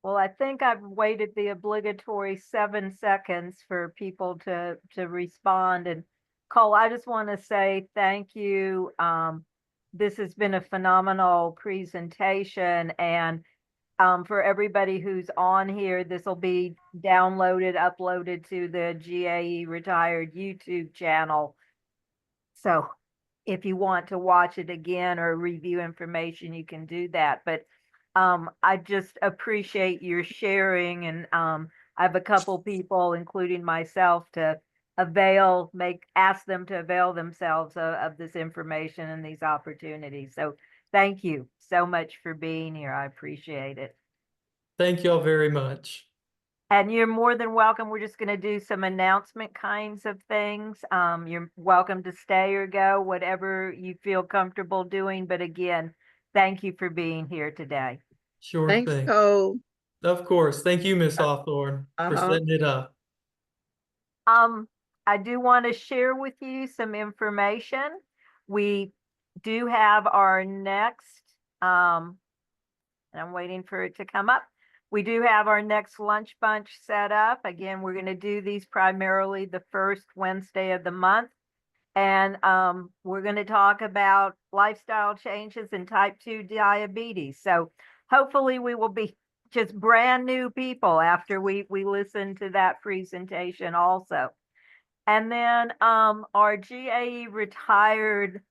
Speaker 1: Well, I think I've waited the obligatory 7 seconds for people to respond. And Cole, I just want to say thank you. This has been a phenomenal presentation, and for everybody who's on here, this will be downloaded, uploaded to the GAE-Retired YouTube channel. So if you want to watch it again or review information, you can do that. But I just appreciate your sharing, and I have a couple people, including myself, to ask them to avail themselves of this information and these opportunities. So thank you so much for being here. I appreciate it.
Speaker 2: Thank y'all very much.
Speaker 1: And you're more than welcome. We're just going to do some announcement kinds of things. You're welcome to stay or go, whatever you feel comfortable doing. But again, thank you for being here today.
Speaker 2: Sure
Speaker 5: Thanks,
Speaker 2: thing.
Speaker 5: Cole.
Speaker 2: Of course. Thank you, Miss Hawthorne, for
Speaker 5: Uh-huh.
Speaker 2: setting it up.
Speaker 1: I do want to share with you some information. We do have our next, and I'm waiting for it to come up. We do have our next lunch bunch set up. Again, we're going to do these primarily the first Wednesday of the month. And we're going to talk about lifestyle changes in type 2 diabetes. So hopefully we will be just brand new people after we listen to that presentation also. And then our GAE-Retired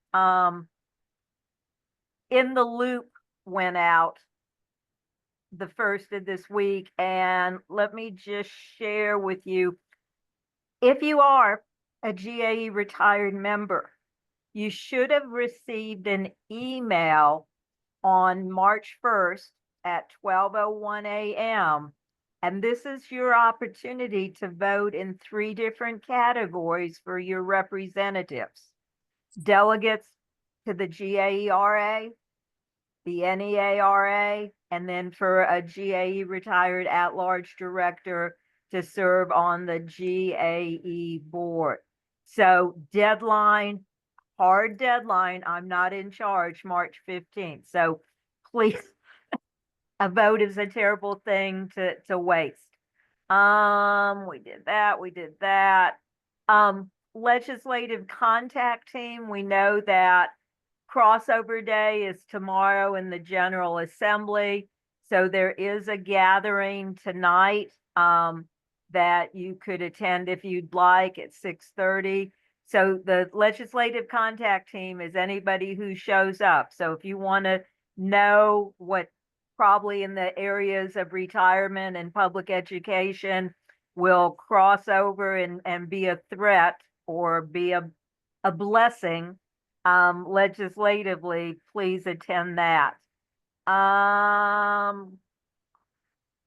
Speaker 1: in the loop went out the first of this week. And let me just share with you, If you are a GAE retired member, you should have received an email on March 1st at 12:01 a.m. And this is your opportunity to vote in 3 different categories for your representatives. Delegates to the GAERA, the NEARA, and then for a GAE retired at-large director to serve on the GAE board. So deadline, hard deadline, I'm not in charge, March 15th. So please, a vote is a terrible thing to waste. We did that. Legislative contact team, we know that crossover day is tomorrow in the General Assembly. So there is a gathering tonight that you could attend if you'd like at 6:30. So the legislative contact team is anybody who shows up. So if you want to know what probably in the areas of retirement and public education will cross over and be a threat or be a blessing legislatively, please attend that.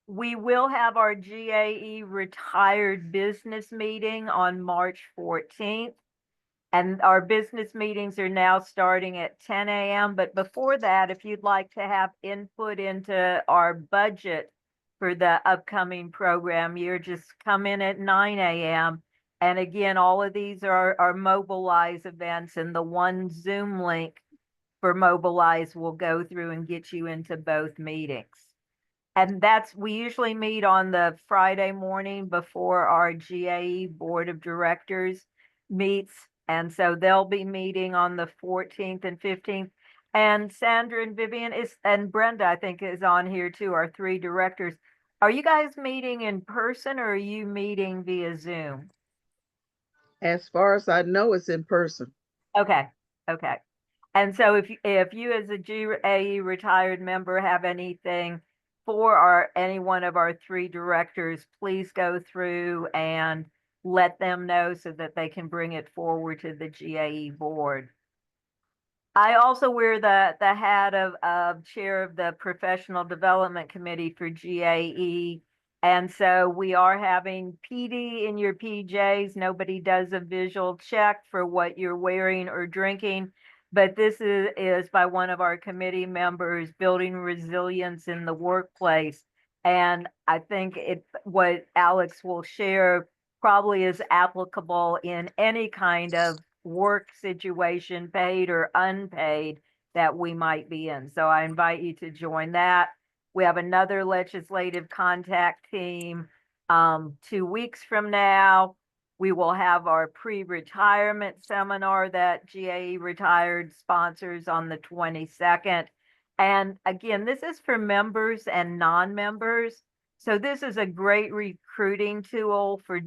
Speaker 1: We will have our GAE retired business meeting on March 14th. And our business meetings are now starting at 10 a.m. But before that, if you'd like to have input into our budget for the upcoming program year, just come in at 9 a.m. And again, all of these are Mobilize events, and the one Zoom link for Mobilize will go through and get you into both meetings. And we usually meet on the Friday morning before our GAE Board of Directors meets. And so they'll be meeting on the 14th and 15th. And Sandra and Vivian and Brenda, I think, is on here too, our 3 directors. Are you guys meeting in person or are you meeting via Zoom?
Speaker 5: As far as I know, it's in person.
Speaker 1: Okay. And so if you as a GAE retired member have anything for any one of our 3 directors, please go through and let them know so that they can bring it forward to the GAE board. I also wear the hat of chair of the Professional Development Committee for GAE. And so we are having PD in your PJs. Nobody does a visual check for what you're wearing or drinking. But this is by one of our committee members, building resilience in the workplace. And I think what Alex will share probably is applicable in any kind of work situation, paid or unpaid, that we might be in. So I invite you to join that. We have another legislative contact team 2 weeks from now. We will have our pre-retirement seminar that GAE Retired sponsors on the 22nd. And again, this is for members and non-members. So this is a great recruiting tool for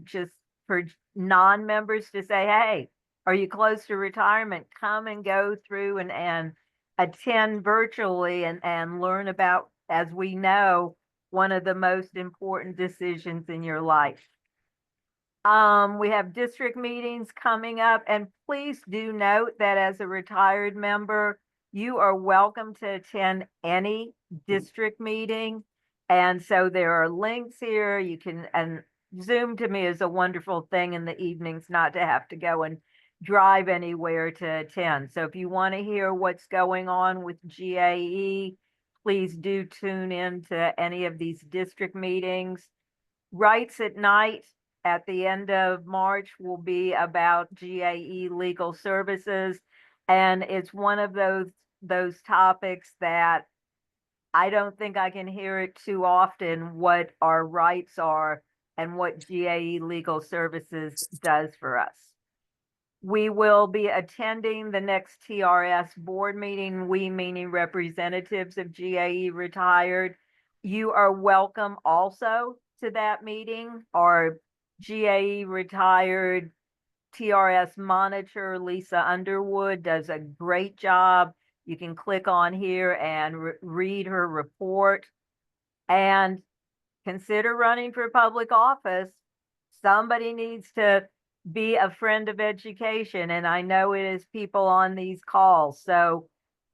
Speaker 1: non-members to say, hey, are you close to retirement? Come and go through and attend virtually and learn about, as we know, one of the most important decisions in your life. We have district meetings coming up, and please do note that as a retired member, you are welcome to attend any district meeting. And so there are links here. You can, and Zoom to me is a wonderful thing in the evenings, not to have to go and drive anywhere to attend. So if you want to hear what's going on with GAE, please do tune in to any of these district meetings. Rights at Night at the end of March will be about GAE legal services. And it's one of those topics that I don't think I can hear it too often, what our rights are and what GAE Legal Services does for us. We will be attending the next TRS board meeting, we meaning representatives of GAE Retired. You are welcome also to that meeting. Our GAE Retired TRS monitor, Lisa Underwood, does a great job. You can click on here and read her report and consider running for public office. Somebody needs to be a friend of education. And I know it is people on these calls. So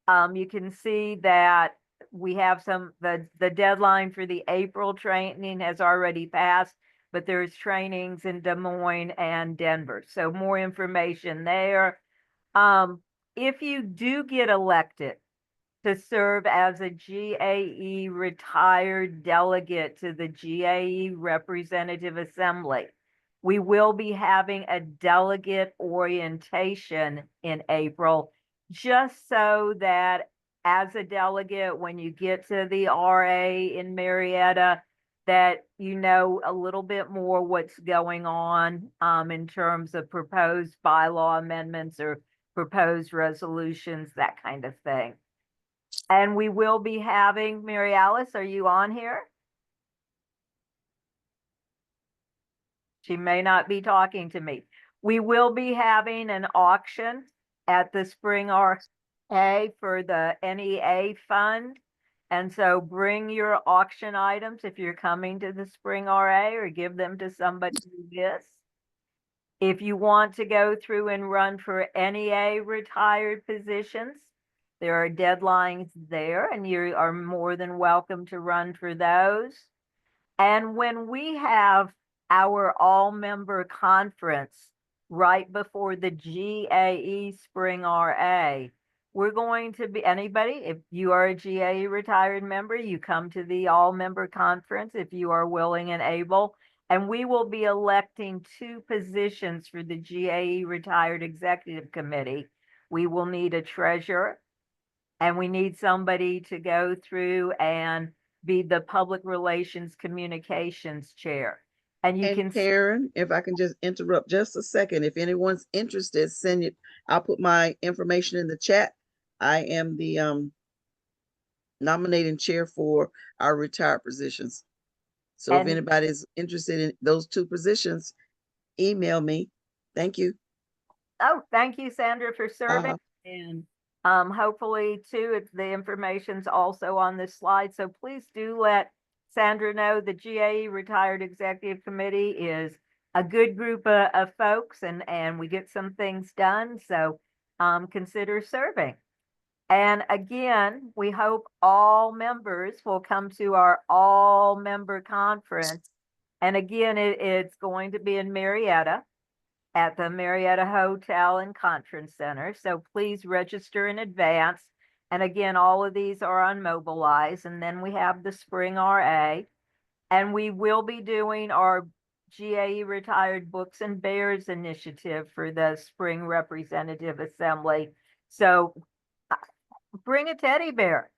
Speaker 1: you can see that we have the deadline for the April training has already passed, but there's trainings in Des Moines and Denver. So more information there. If you do get elected to serve as a GAE retired delegate to the GAE Representative Assembly, we will be having a delegate orientation in April, just so that as a delegate, when you get to the RA in Marietta, that you know a little bit more what's going on in terms of proposed bylaw amendments or proposed resolutions, that kind of thing. And we will be having, Mary Alice, are you on here? She may not be talking to me. We will be having an auction at the Spring RA for the NEA fund. And so bring your auction items if you're coming to the Spring RA, or give them to somebody who is. If you want to go through and run for NEA retired positions, there are deadlines there, and you are more than welcome to run for those. And when we have our all-member conference right before the GAE Spring RA, we're going to be, anybody, if you are a GAE retired member, you come to the all-member conference if you are willing and able. And we will be electing 2 positions for the GAE Retired Executive Committee. We will need a treasurer, and we need somebody to go through and be the public relations communications chair. And you can,
Speaker 5: Karen, if I can just interrupt just a second, if anyone's interested, send it. I'll put my information in the chat. I am the nominating chair for our retired positions. So if
Speaker 1: and
Speaker 5: anybody's interested in those 2 positions, email me. Thank you.
Speaker 1: oh, thank you, Sandra, for serving.
Speaker 5: Uh-huh.
Speaker 1: And hopefully too, the information's also on this slide. So please do let Sandra know the GAE Retired Executive Committee is a good group of folks, and we get some things done. So consider serving. And again, we hope all members will come to our all-member conference. And again, it's going to be in Marietta at the Marietta Hotel and Conference Center. So please register in advance. And again, all of these are on Mobilize. And then we have the Spring RA. And we will be doing our GAE Retired Books and Bears initiative for the Spring Representative Assembly. So bring a teddy bear.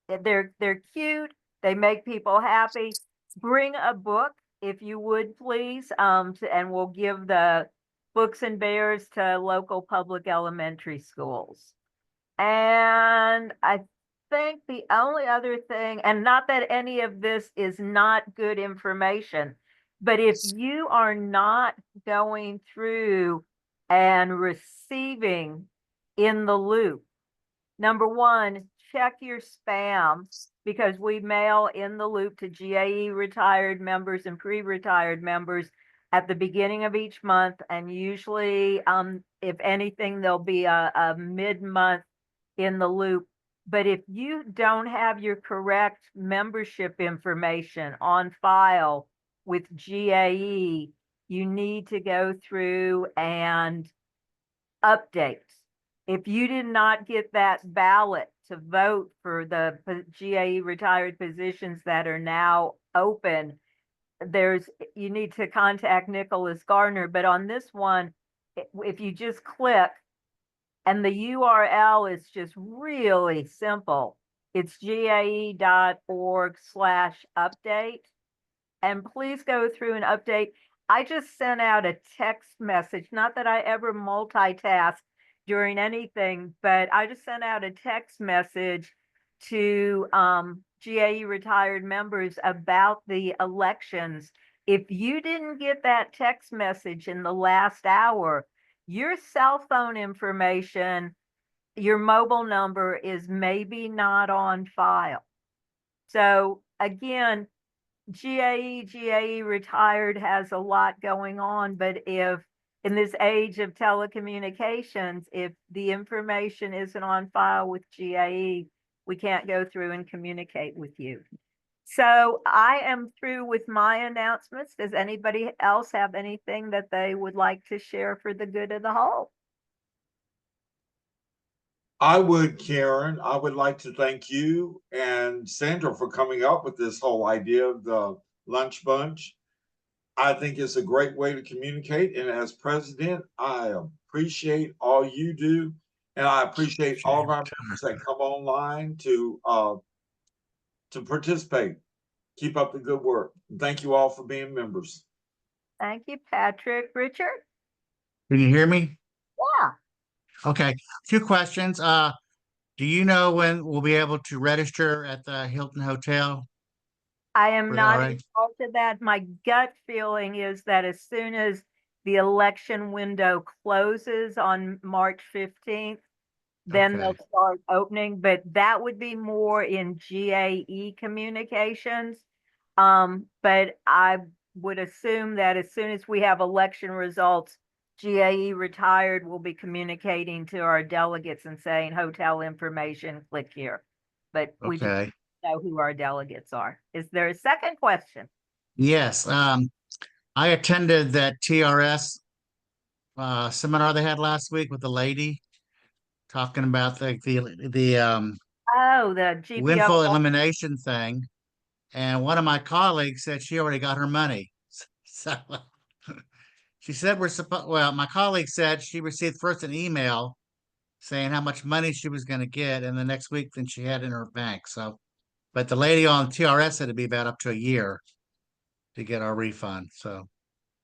Speaker 1: They're cute. They make people happy. Bring a book, if you would, please, and we'll give the books and bears to local public elementary schools. And I think the only other thing, and not that any of this is not good information, but if you are not going through and receiving in the loop, number one, check your spam, because we mail in the loop to GAE retired members and pre-retired members at the beginning of each month. And usually, if anything, there'll be a mid-month in the loop. But if you don't have your correct membership information on file with GAE, you need to go through and update. If you did not get that ballot to vote for the GAE retired positions that are now open, you need to contact Nicholas Gardner. But on this one, if you just click, and the URL is just really simple. It's gae.org/update. And please go through and update. I just sent out a text message, not that I ever multitask during anything, but I just sent out a text message to GAE retired members about the elections. If you didn't get that text message in the last hour, your cell phone information, your mobile number is maybe not on file. So again, GAE Retired has a lot going on, but if in this age of telecommunications, if the information isn't on file with GAE, we can't go through and communicate with you. So I am through with my announcements. Does anybody else have anything that they would like to share for the good of the whole?
Speaker 3: I would, Karen, I would like to thank you and Sandra for coming up with this whole idea of the lunch bunch. I think it's a great way to communicate. And as president, I appreciate all you do. And I appreciate all of our members that come online to participate. Keep up the good work. And thank you all for being members.
Speaker 1: Thank you, Patrick. Richard?
Speaker 4: Can you hear me?
Speaker 1: Yeah.
Speaker 4: Okay, two questions. Do you know when we'll be able to register at the Hilton Hotel?
Speaker 1: I am
Speaker 4: For
Speaker 1: not
Speaker 4: LA?
Speaker 1: involved in that. My gut feeling is that as soon as the election window closes on March 15th, then they'll
Speaker 4: Okay.
Speaker 1: start opening, but that would be more in GAE communications. But I would assume that as soon as we have election results, GAE-Retired will be communicating to our delegates and saying hotel information, click here. But we just
Speaker 4: Okay.
Speaker 1: know who our delegates are. Is there a second question?
Speaker 4: Yes, I attended that TRS seminar they had last week with the lady talking about the
Speaker 1: Oh, the GPO.
Speaker 4: windfall elimination thing. And one of my colleagues said she already got her money. So she said well, my colleague said she received first an email saying how much money she was going to get, and the next week then she had it in her bank. So, but the lady on TRS said it'd be about up to a year to get our refund. So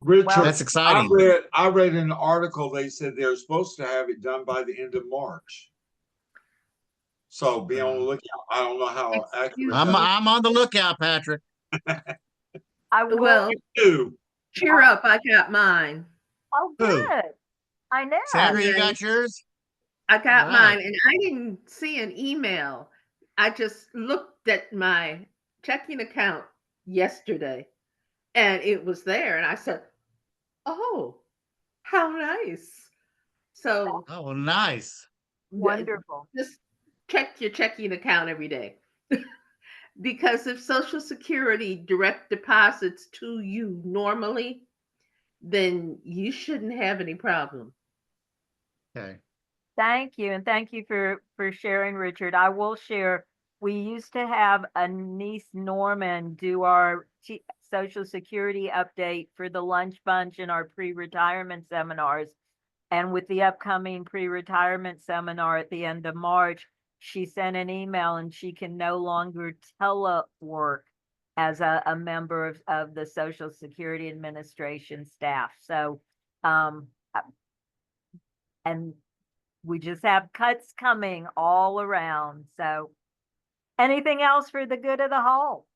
Speaker 3: Richard,
Speaker 4: that's exciting.
Speaker 3: I read in an article they said they're supposed to have it done by the end of March. So be on the lookout. I don't know how accurate that
Speaker 4: I'm on the lookout, Patrick.
Speaker 1: I will.
Speaker 6: Well,
Speaker 3: is.
Speaker 6: cheer up, I got mine.
Speaker 1: Oh,
Speaker 4: Who?
Speaker 1: good. I know.
Speaker 4: Sandra, you got yours?
Speaker 6: I got
Speaker 4: All
Speaker 6: mine,
Speaker 4: right.
Speaker 6: and I didn't see an email. I just looked at my checking account yesterday, and it was there, and I said, "Oh, how nice!" So
Speaker 4: Oh, nice.
Speaker 1: Wonderful.
Speaker 6: just check your checking account every day. Because if Social Security direct deposits to you normally, then you shouldn't have any problem.
Speaker 4: Okay.
Speaker 1: Thank you. And thank you for sharing, Richard. I will share. We used to have a niece, Norman, do our Social Security update for the lunch bunch and our pre-retirement seminars. And with the upcoming pre-retirement seminar at the end of March, she sent an email and she can no longer telework as a member of the Social Security Administration staff. So, and we just have cuts coming all around. So anything else for the good of the whole?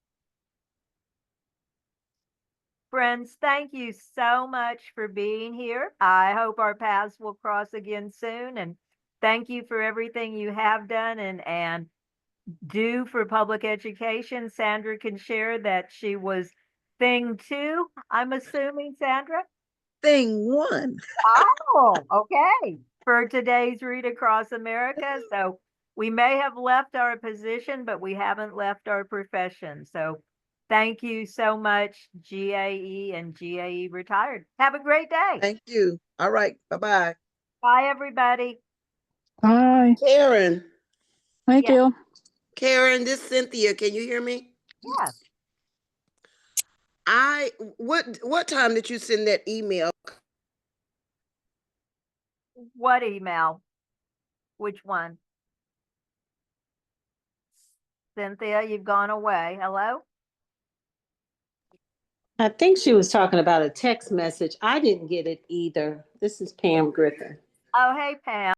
Speaker 1: Friends, thank you so much for being here. I hope our paths will cross again soon. And thank you for everything you have done and do for public education. Sandra can share that she was thing 2, I'm assuming, Sandra?
Speaker 5: Thing 1.
Speaker 1: Oh, okay. For today's Read Across America. So we may have left our position, but we haven't left our profession. So thank you so much, GAE and GAE-Retired. Have a great day.
Speaker 5: Thank you. All right. Bye-bye.
Speaker 1: Bye, everybody.
Speaker 7: Hi.
Speaker 5: Karen.
Speaker 7: Thank
Speaker 1: Yeah.
Speaker 7: you.
Speaker 5: Karen, this is Cynthia. Can you hear me?
Speaker 1: Yes.
Speaker 5: What time did you send that email?
Speaker 1: What email? Which one? Cynthia, you've gone away. Hello?
Speaker 8: I think she was talking about a text message. I didn't get it either. This is Pam Griffin.
Speaker 1: Oh, hey, Pam.